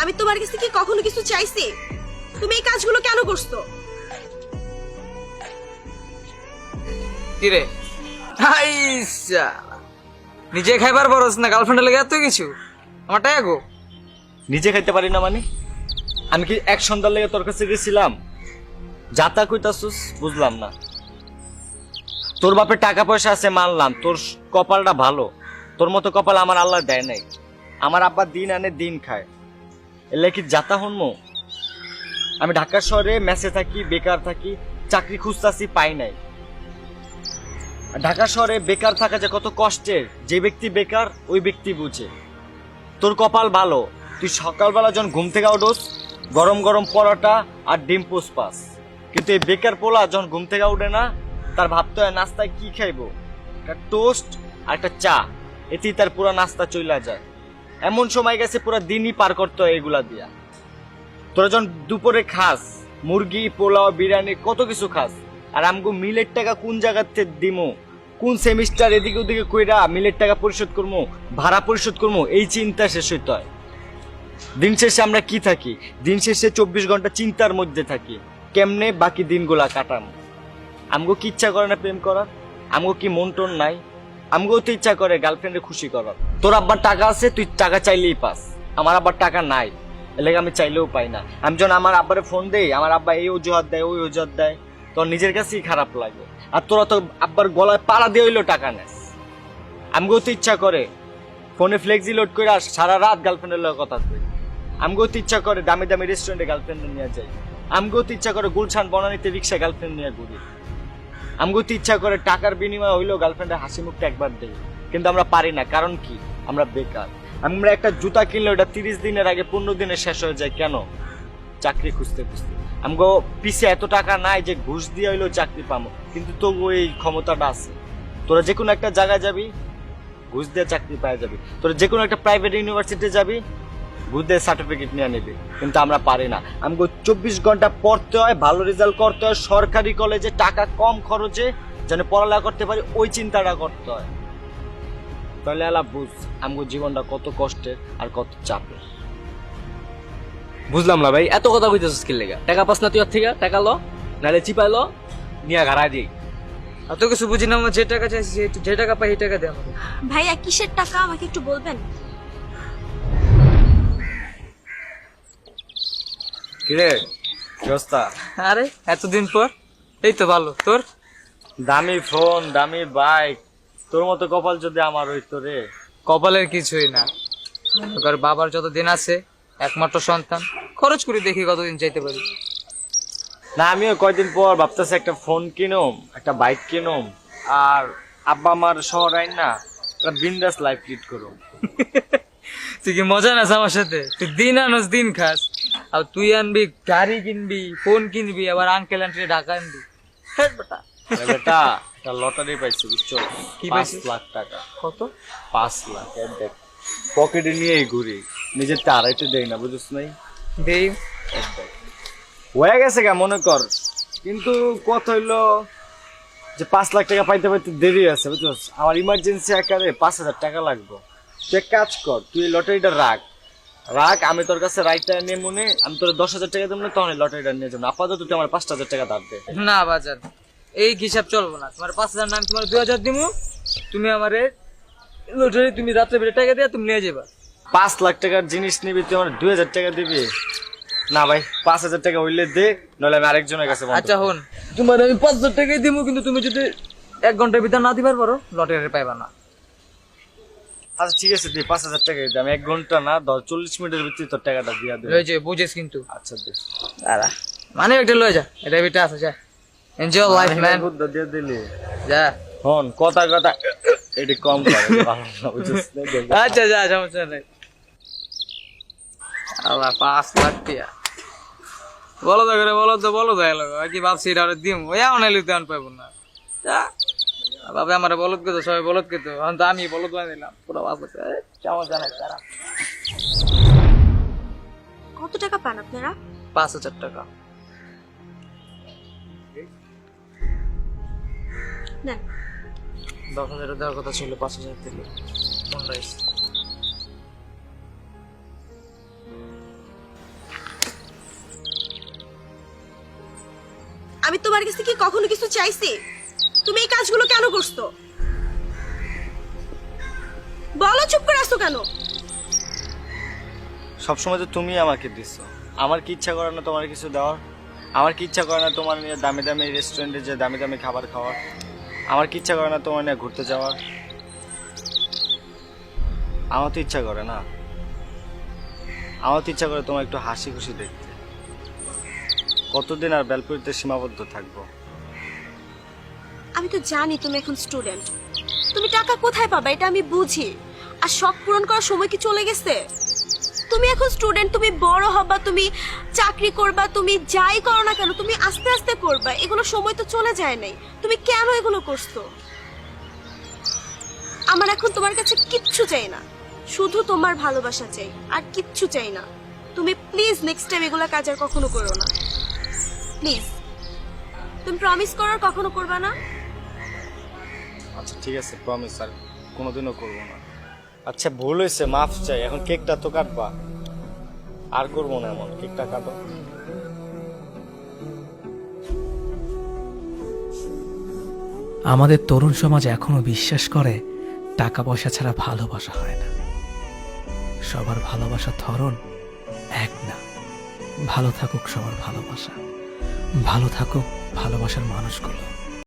আমি তোমার কাছে কি কখনো কিছু চাইছি? তুমি এই কাজগুলো কেন করছো? কিরে আইসা নিজে খাইবার বরস না গার্লফ্রেন্ডের লেগে এত কিছু? আমার টাকা গো। নিজে খাইতে পারি না মানে? আমি কি এক সন্ধ্যার লেগে তোর কাছে গেছিলাম? যাতা কইতাছুস বুঝলাম না। তোর বাপের টাকা পয়সা আছে মানলাম, তোর কপালটা ভালো। তোর মতো কপাল আমার আল্লাহ দেয় নাই। আমার আব্বা দিন আনে দিন খায়, এলে কি যাতা হনমো? আমি ঢাকা শহরে মেসে থাকি, বেকার থাকি, চাকরি খুঁজতাছি, পাই নাই। ঢাকা শহরে বেকার থাকা যে কত কষ্টের, যে ব্যক্তি বেকার ওই ব্যক্তি বুঝে। তোর কপাল ভালো, তুই সকালবেলা যখন ঘুম থেকে উঠোস গরম গরম পরোটা আর ডিম পোস পাস। কিন্তু এই বেকার পোলা যখন ঘুম থেকে উঠে না, তার ভাবতে হয় নাস্তায় কি খাইবো, একটা টোস্ট আর একটা চা, এতেই তার পুরো নাস্তা চইলা যায়। এমন সময় গেছে পুরো দিনই পার করতে হয় এগুলা দিয়া। তোরা যখন দুপুরে খাস মুরগি, পোলাও, বিরিয়ানি কত কিছু খাস, আর আমগো মিলের টাকা কোন জায়গাতে দিমু, কোন সেমিস্টার এদিকে ওদিকে কইরা মিলের টাকা পরিশোধ করবো, ভাড়া পরিশোধ করবো, এই চিন্তা শেষ হইতে হয়। দিন শেষে আমরা কি থাকি? দিন শেষে 24 ঘন্টা চিন্তার মধ্যে থাকি কেমনে বাকি দিনগুলা কাটামো। আমগো কি ইচ্ছা করে না প্রেম করার? আমগো কি মন টন নাই? আমগো তো ইচ্ছা করে গার্লফ্রেন্ডে খুশি করার। তোর আব্বার টাকা আছে, তুই টাকা চাইলেই পাস। আমার আব্বার টাকা নাই, এলাকা আমি চাইলেও পাই না। আমি যখন আমার আব্বারে ফোন দেই, আমার আব্বা এই অজুহাত দেয় ওই অজুহাত দেয়, তোর নিজের কাছেই খারাপ লাগে। আর তোরা তো আব্বার গলায় পাড়া দিয়ে হইলেও টাকা নেস। আমগো তো ইচ্ছা করে ফোনে ফ্লেক্সি লোড করে সারা রাত গার্লফ্রেন্ডের লগে কথা কই। আমগো তো ইচ্ছা করে দামি দামি রেস্টুরেন্টে গার্লফ্রেন্ড নিয়ে যাই। আমগো তো ইচ্ছা করে গুলশান বনানীতে রিক্সা গার্লফ্রেন্ড নিয়ে ঘুরি। আমগো তো ইচ্ছা করে টাকার বিনিময়ে হইলেও গার্লফ্রেন্ডের হাসি মুখটা একবার দেই, কিন্তু আমরা পারি না। কারণ কি? আমরা বেকার। আমরা একটা জুতা কিনলে ওটা 30 দিনের আগে 15 দিনে শেষ হয়ে যায়। কেন? চাকরি খুঁজতে খুঁজতে। আমগো পিছে এত টাকা নাই যে ঘুষ দিয়ে হইলেও চাকরি পাবো, কিন্তু তবু এই ক্ষমতাটা আছে। তোরা যে কোনো একটা জায়গায় যাবি, ঘুষ দিয়ে চাকরি পাওয়া যাবে। তোরা যে কোনো একটা প্রাইভেট ইউনিভার্সিটি যাবি, ঘুষ দিয়ে সার্টিফিকেট নিয়ে নিবি। কিন্তু আমরা পারি না। আমাকে 24 ঘন্টা পড়তে হয়, ভালো রেজাল্ট করতে হয়, সরকারি কলেজে টাকা কম খরচে যেন পড়ালেখা করতে পারি, ওই চিন্তাটা করতে হয়। তাহলে আলা বুঝ আমগো জীবনটা কত কষ্টের আর কত চাপের। বুঝলাম না ভাই, এত কথা কইতেছিস কি লেগা? টাকা পাস না তুই ওর থেকে? টাকা লো, নাহলে চিপাই লো, নিয়ে ঘাড়ায় দিই। এত কিছু বুঝি না, আমার যে টাকা চাইছি যে টাকা পাই সেই টাকা দে আমাকে। ভাইয়া কিসের টাকা আমাকে একটু বলবেন? কিরে কি অবস্থা? আরে এতদিন পর, এই তো ভালো। তোর? দামি ফোন, দামি বাইক, তোর মতো কপাল যদি আমার হইতো রে। কপালের কিছুই না, তোর বাবার যত দিন আছে একমাত্র সন্তান, খরচ করে দেখি কতদিন যাইতে পারি। না, আমিও কয়দিন পর ভাবতেছি একটা ফোন কিনুম, একটা বাইক কিনুম, আর আব্বা আমার শহর আইন না একটা বিন্দাস লাইফ লিড করুম। তুই কি মজা নাস আমার সাথে? তুই দিন আনস দিন খাস, আর তুই আনবি গাড়ি কিনবি, ফোন কিনবি, আবার আঙ্কেল আন্টি ঢাকা আনবি। হ্যাঁ বেটা। আরে বেটা, একটা লটারি পাইছি বুঝছো? কি 5 পাইছিস? লাখ টাকা। কত? 5 লাখ দেখ, পকেটে নিয়েই ঘুরি, নিজের টাড়াইতে দেই না, বুঝছ নাই? দেই। হয়ে গেছে গা মনে কর, কিন্তু কত হইলো যে 5 লাখ টাকা পাইতে পাইতে দেরি আছে বুঝছস। আমার ইমার্জেন্সি আকারে 5,000 টাকা লাগবে। তুই এক কাজ কর, তুই লটারিটা রাখ, আমি তোর কাছে রাইটটা নিয়ে মনে, আমি তোর 10,000 টাকা দেবো না, তখন লটারিটা নিয়ে যাবো। আপাতত তুই আমার 5,000 টাকা ধার দে। না বাজার, এই হিসাব চলবো না। তোমার 5,000 নাম, তোমার 2,000 দিমু। তুমি আমারে লটারি, তুমি রাত্রে বেড়ে টাকা দিয়ে তুমি নিয়ে যাবা। 5 লাখ টাকার জিনিস নিবি, তুই আমার 2,000 টাকা দিবি? না ভাই, 5,000 টাকা হইলে দে, নইলে আমি আরেকজনের কাছে বন্ধ আচ্ছা হন, তোমার আমি 5,000 টাকাই দিমু, কিন্তু তুমি যদি 1 ঘন্টার ভিতর না দিবার পারো, লটারি পাইবা না। আচ্ছা ঠিক আছে, তুই 5,000 টাকা দিই, আমি 1 ঘন্টা না 40 মিনিটের ভিতরে তোর টাকাটা দিয়া দেবো। লয়ে যে বুঝেছ কিন্তু। আচ্ছা দে। দাঁড়া, মানে একটা লয়ে যা, এটা ভিতরে আছে, যা এনজয় লাইফ ম্যান, বুদ্ধ দিয়ে দিলি। যা। হন কথা কথা এটি কম করে, ভালো না বুঝছিস না? আচ্ছা যা, সমস্যা নাই। আল্লাহ 5 লাখ টাকা বলো তো করে, বলো তো এলো আর কি ভাবছি এটা দিম, ওই এমন এলি তো পাইবো না। যা বাবা, আমার বলদ কে তো সবাই বলদ কে তো, এখন তো আমি বলদ বানিয়ে দিলাম পুরো। সমস্যা নাই, তারা। কত টাকা পান আপনারা? 5,000 টাকা। নেন। 10,000 দেওয়ার কথা ছিল, 5,000 দিলে। আমি তোমার কাছে কি কখনো কিছু চাইছি? তুমি এই কাজগুলো কেন করছো? বলো, চুপ করে আসো কেন? সবসময় তো তুমি আমাকে দিছো। আমার কি ইচ্ছা করে না তোমার কিছু দেওয়ার? আমার কি ইচ্ছা করে না তোমার নিয়ে দামি দামি রেস্টুরেন্টে যে দামি দামি খাবার খাওয়ার? আমার কি ইচ্ছা করে না তোমার নিয়ে ঘুরতে যাওয়ার? আমার তো ইচ্ছা করে না। আমার তো ইচ্ছা করে তোমার একটু হাসি খুশি দেখতে। কতদিন আর বেলপুরিতে সীমাবদ্ধ থাকবো? আমি তো জানি তুমি এখন স্টুডেন্ট, তুমি টাকা কোথায় পাবা এটা আমি বুঝি। আর শখ পূরণ করার সময় কি চলে গেছে? তুমি এখন স্টুডেন্ট, তুমি বড় হবা, তুমি চাকরি করবা, তুমি যাই করো না কেন তুমি আস্তে আস্তে করবা, এগুলো সময় তো চলে যায় নাই। তুমি কেন এগুলো করছো? আমার এখন তোমার কাছে কিচ্ছু চাই না, শুধু তোমার ভালোবাসা চাই, আর কিচ্ছু চাই না। তুমি প্লিজ নেক্সট টাইম এগুলো কাজ আর কখনো করো না, প্লিজ। তুমি প্রমিস করো আর কখনো করবা না। আচ্ছা ঠিক আছে, প্রমিস আর কোনোদিনও করবো না। আচ্ছা ভুল হয়েছে, মাফ চাই। এখন কেকটা তো কাটবা, আর করবো না এমন। কেকটা কাটো। আমাদের তরুণ সমাজ এখনো বিশ্বাস করে টাকা পয়সা ছাড়া ভালোবাসা হয় না। সবার ভালোবাসার ধরন এক না। ভালো থাকুক সবার ভালোবাসা, ভালো থাকুক ভালোবাসার মানুষগুলো।